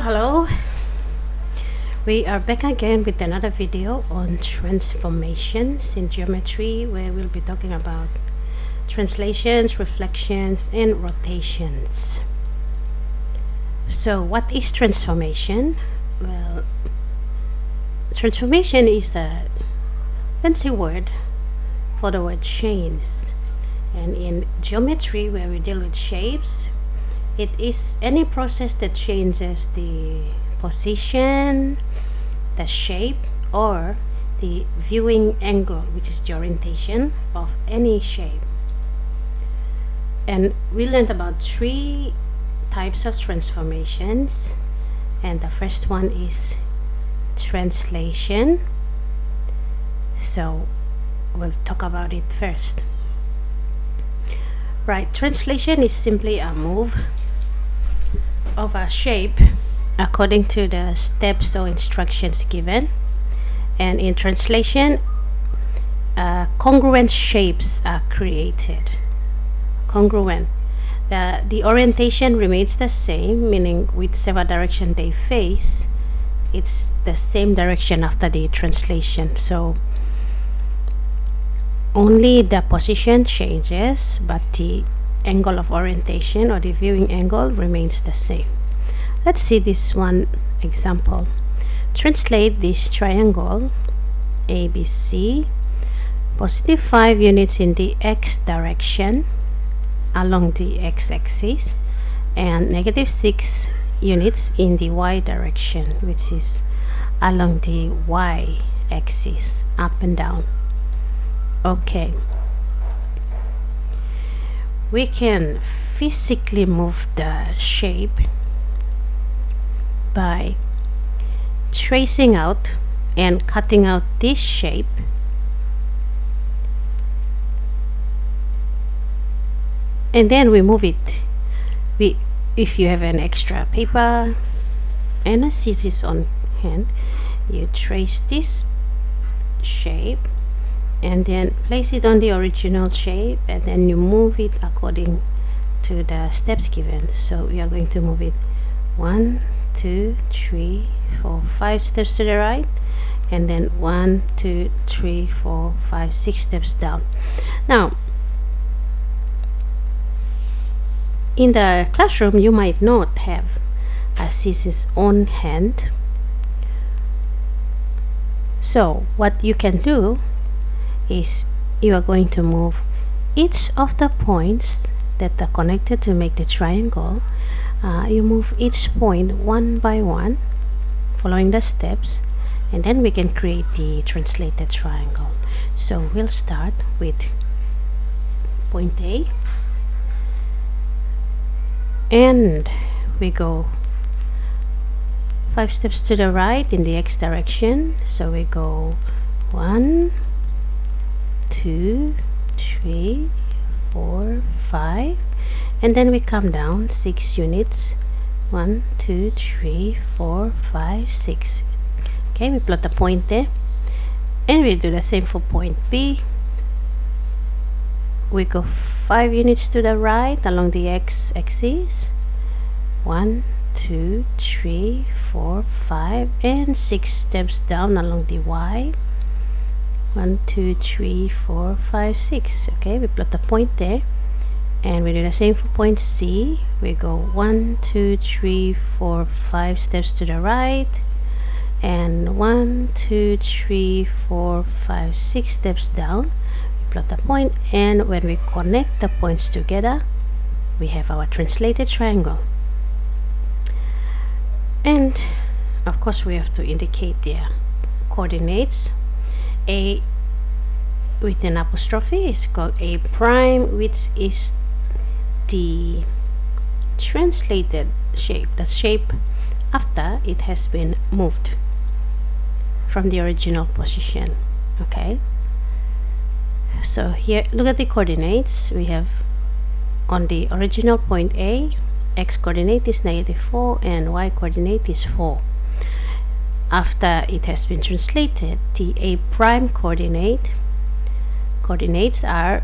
Hello, we are back again with another video on transformations in geometry, where we'll be talking about translations, reflections, and rotations. So what is transformation? Well, transformation is a fancy word for the word change, and in geometry, where we deal with shapes, it is any process that changes the position, the shape, or the viewing angle, which is the orientation of any shape. And we learned about three types of transformations, and the first one is translation. So we'll talk about it first. Right, translation is simply a move of a shape according to the steps or instructions given, and in translation congruent shapes are created. Congruent, the orientation remains the same, meaning whichever direction they face, it's the same direction after the translation. So only the position changes, but the angle of orientation or the viewing angle remains the same. Let's see this one example. Translate this triangle ABC, positive 5 units in the x direction along the x-axis, and negative 6 units in the y direction, which is along the y-axis, up and down. Okay, we can physically move the shape by tracing out and cutting out this shape, and then we move it. If you have an extra paper and a scissors on hand, you trace this shape and then place it on the original shape, and then you move it according to the steps given. So we are going to move it 1, 2, 3, 4, 5 steps to the right, and then 1, 2, 3, 4, 5, 6 steps down. Now in the classroom you might not have a scissors on hand, so what you can do is you are going to move each of the points that are connected to make the triangle. You move each point one by one, following the steps, and then we can create the translated triangle. So we'll start with point A, and we go 5 steps to the right in the x direction. So we go 1, 2, 3, 4, 5, and then we come down 6 units. 1, 2, 3, 4, 5, 6. Okay, we plot a point there, and we do the same for point B. We go 5 units to the right along the x-axis. 1, 2, 3, 4, 5, and 6 steps down along the y. 1, 2, 3, 4, 5, 6. Okay, we plot a point there, and we do the same for point C. We go 1, 2, 3, 4, 5 steps to the right, and 1, 2, 3, 4, 5, 6 steps down. We plot a point, and when we connect the points together, we have our translated triangle. And of course we have to indicate their coordinates. A with an apostrophe is called A prime, which is the translated shape, the shape after it has been moved from the original position. Okay, so here look at the coordinates. We have on the original point A, x coordinate is -4 and y coordinate is 4. After it has been translated, the A prime coordinates are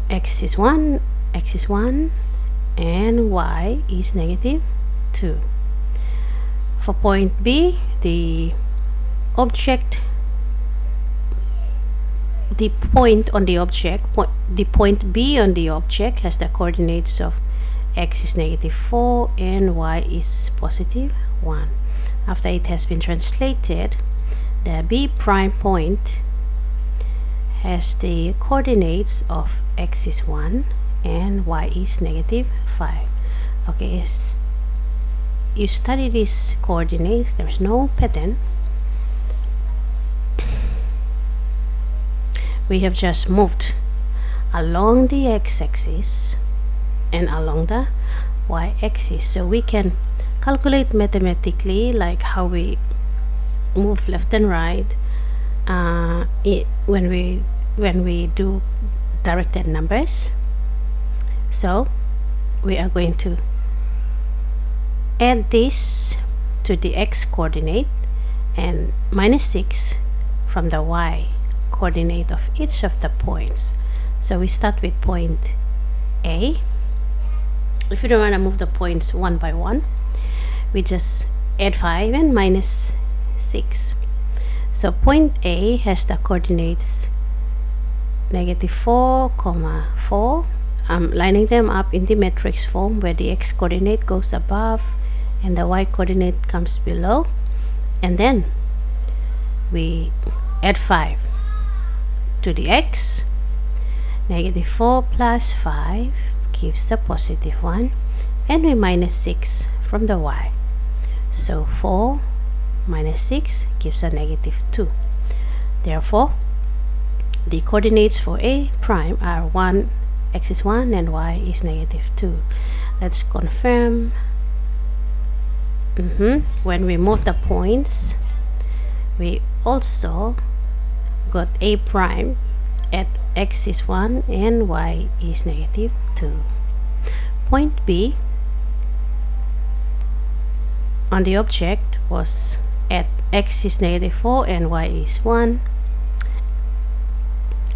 x is 1, and y is -2. For point B, the object, the point on the object, the point B on the object has the coordinates of x is -4 and y is +1. After it has been translated, the B prime point has the coordinates of x is 1 and y is -5. Okay, you study these coordinates, there's no pattern. We have just moved along the x-axis and along the y-axis, so we can calculate mathematically like how we move left and right when we do directed numbers. So we are going to add this to the x coordinate and -6 from the y coordinate of each of the points. So we start with point A. If you don't want to move the points one by one, we just add 5 and -6. So point A has the coordinates -4, 4. I'm lining them up in the matrix form where the x coordinate goes above and the y coordinate comes below, and then we add 5 to the x. -4 plus 5 gives the +1, and we -6 from the y. So 4 minus 6 gives a -2. Therefore, the coordinates for A prime are 1, x is 1 and y is -2. Let's confirm. When we move the points, we also got A prime at x is 1 and y is -2. Point B on the object was at x is -4 and y is 1,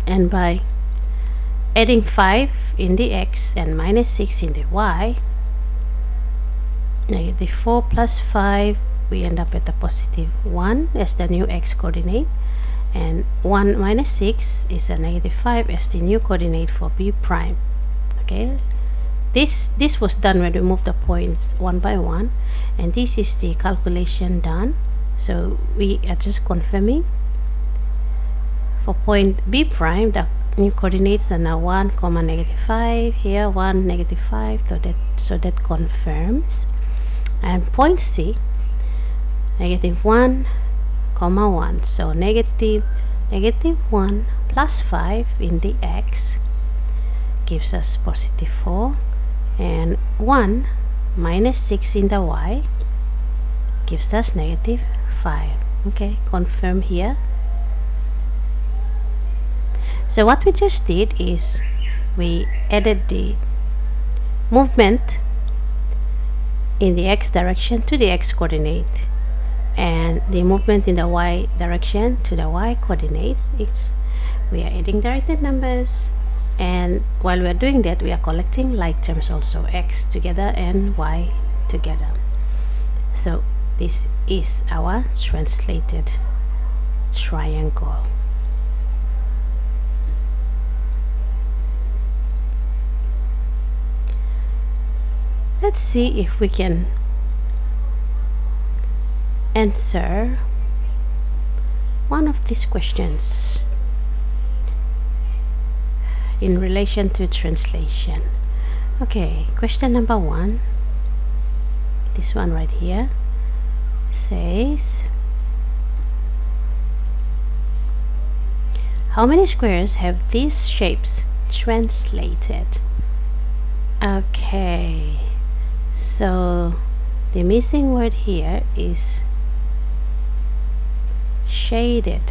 and by adding 5 in the x and -6 in the y, -4 plus 5, we end up at the +1 as the new x coordinate, and 1 minus 6 is a -5 as the new coordinate for B prime. Okay, this was done when we moved the points one by one, and this is the calculation done. So we are just confirming. For point B prime, the new coordinates are now 1, -5, here 1, -5, so that confirms. And point C, -1, 1, so -1 plus 5 in the x gives us +4, and 1 minus 6 in the y gives us -5. Okay, confirm here. So what we just did is we added the movement in the x direction to the x coordinate and the movement in the y direction to the y coordinates. We are adding directed numbers, and while we are doing that, we are collecting like terms also, x together and y together. So this is our translated triangle. Let's see if we can answer one of these questions in relation to translation. Okay, question number 1, this one right here, says, how many squares have these shapes translated? Okay, so the missing word here is shaded.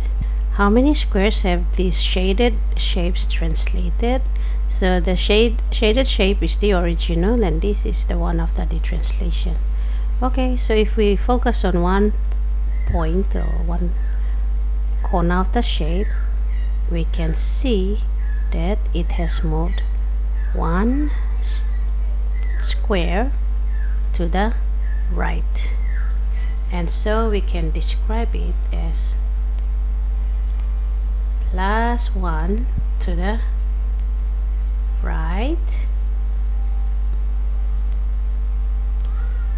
How many squares have these shaded shapes translated? So the shaded shape is the original, and this is the one after the translation. Okay, so if we focus on one point or one corner of the shape, we can see that it has moved one square to the right. and so we can describe it as +1 to the right,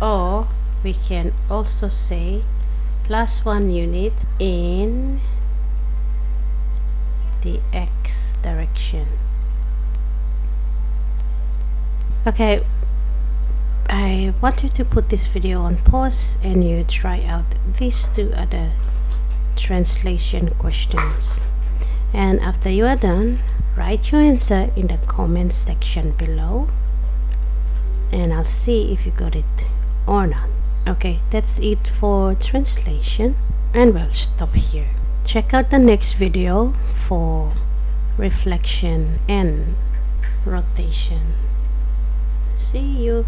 or we can also say +1 unit in the x direction. Okay, I want you to put this video on pause and you try out these two other translation questions, and after you are done, write your answer in the comment section below and I'll see if you got it or not. Okay, that's it for translation, and we'll stop here. Check out the next video for reflection and rotation. See you.